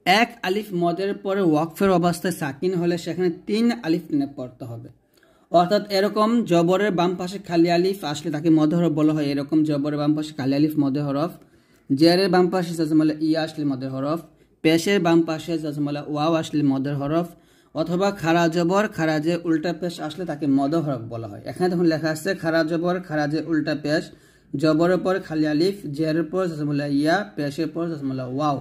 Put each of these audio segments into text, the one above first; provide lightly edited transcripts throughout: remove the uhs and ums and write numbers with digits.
এক আলিফ মদের পরে ওয়াকফের অবস্থায় সাকিন হলে সেখানে 3 আলিফ টেনে পড়তে হবে। অর্থাৎ এরকম জবরের বাম পাশে খালি আলিফ আসলে তাকে মদ হরফ বলা হয়। এরকম জবরের বাম পাশে খালি আলিফ মদে হরফ, জেরের বাম পাশে জাজমালা ইয়া আসলে মদের হরফ, পেশের বাম পাশে জাজমালা ওয়াও আসলে মদের হরফ, অথবা খারা জবর খারাজে উল্টা পেশ আসলে তাকে মদ হরফ বলা হয়। এখানে দেখুন লেখা আছে খারা জবর খারাজে উল্টা পেশ, জবরের পর খালি আলিফ, জেরের পর জাজমালা ইয়া, পেশের পর জাজমালা ওয়াও।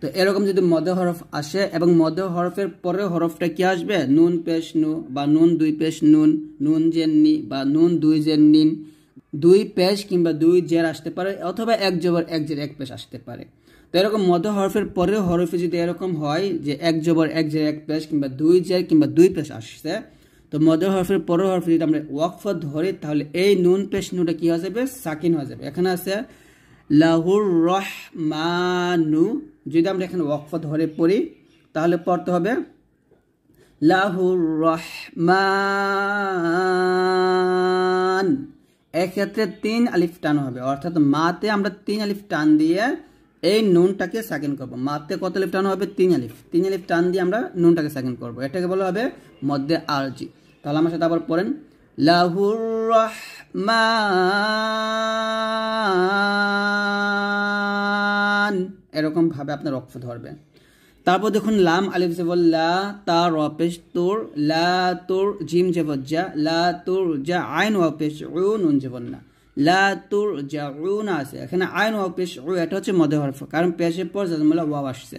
তো এরকম যদি মদ হরফ আসে এবং মদ হরফের পরে হরফটা কি আসবে, নুন পেশ নু বা নুন দুই পেশ নুন, নুন জের নি বা নুন দুই জের নিন, দুই পেশ কিংবা দুই জের আসতে পারে, অথবা এক জবর এক জের এক পেশ আসতে পারে। তো এরকম মদ হরফের পরে হরফে যদি এরকম হয় যে এক জবর এক জের এক পেশ কিংবা দুই জের কিংবা দুই পেশ আসছে, তো মদ হরফের পরে হরফে যদি আমরা ওয়াকফ ধরি তাহলে এই নুন পেশ নুটা কি হয়ে যাবে, সাকিন হয়ে যাবে। এখানে আছে লাহুর রহমানু, যদি আমরা এখানে ওয়াকফ ধরে পড়ি তাহলে পড়তে হবে লাহুর রহমান। এক্ষেত্রে 3 আলিফ টান হবে, অর্থাৎ মাতে আমরা 3 আলিফ টান দিয়ে এই নুনটাকে সাকিন করব। মাতে কত আলিফ টান হবে, 3 আলিফ। 3 আলিফ টান দিয়ে আমরা নুনটাকে সাকিন করব, এটাকে বলা হবে মধ্যে আরজি। তাহলে আমার সাথে আবার পড়েন লাহুর রহমান, এরকম ভাবে আপনার ওয়াকফ ধরবেন। তারপর দেখুন লাম আলিফ জবর লা, তা র পেশ তুর, লা তুর, জিম জবর জা, লা তুর জা, আইন ওয়া পেশ উ, নুন জবর না, লা তুর জা উ না আছে, এখানে আইন ওয়া পেশ উ, এটা হচ্ছে মধ্যে হরফ, কারণ পেশের পর জাজমালা ওয়াও আসছে।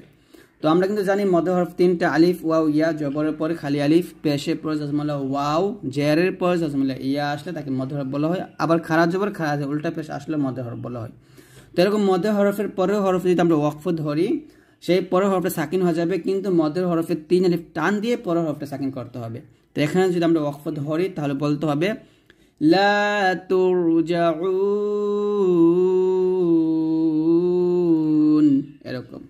তো আমরা কিন্তু জানি মধ্যে হরফ 3টা, আলিফ ওয়াও ইয়া, জবরের পরে খালি আলিফ, পেশের পর জাজমালা ওয়াও, জেরের পর জাজমালা ইয়া আসলে তাকে মধ্যে হরফ বলা হয়। আবার খারাজ জবর খারাজ উল্টা পেশ আসলে মধ্যে হরফ বলা হয়। তো এরকম মধ্যে হরফের পরের হরফ যদি আমরা ওয়াকফ ধরি সেই পরের হরফটা সাকিন হয়ে যাবে, কিন্তু মধ্যের হরফের 3 আলিফ টান দিয়ে পরের হরফটা সাকিন করতে হবে। তো এখানে যদি আমরা ওয়াকফ ধরি তাহলে বলতে হবে লা তুরজাউন, এরকম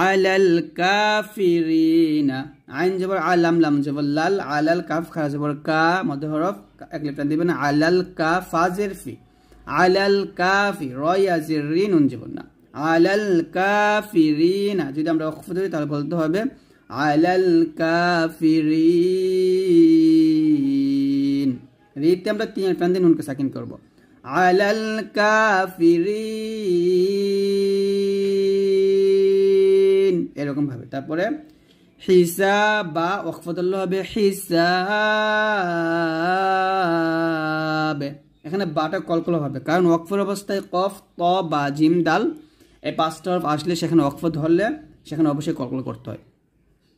আলাল কাফিরিনা, আইন জবর আলাম, লাম জবর লাল, আলাল কাফ খারা জবর কা, মধ্যে হরফ এক লিফ টান দিবেন, আলাল কা ফাজের ফি, আলাল কাফি রয়াজির রি, নুন জবর না, আলাল কাফিরিনা। যদি আমরা ওয়াকফ ধরি তাহলে বলতে হবে আলাল কাফিরিন, রিতে আমরা 3 আলিফ টান দিয়ে নুনকে সাকিন করব, আলাল কাফিরিন, এরকম ভাবে। তারপরে হিসাবা, ওয়াকফ ধরলে হবে হিসাব, এখানে বাটা কলকল হবে, কারণ ওয়াকফের অবস্থায় কফ ত বা জিম দাল এই 5টা হরফ আসলে সেখানে ওয়াকফ ধরলে সেখানে অবশ্যই কলকল করতে হয়।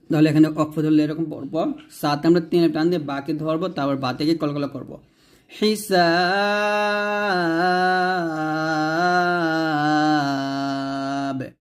তাহলে এখানে ওয়াকফ ধরলে এরকম পড়ব, সাথে আমরা 3 টান দিয়ে বাকি ধরবো, তারপর বা থেকে কলকল করবো হিসাব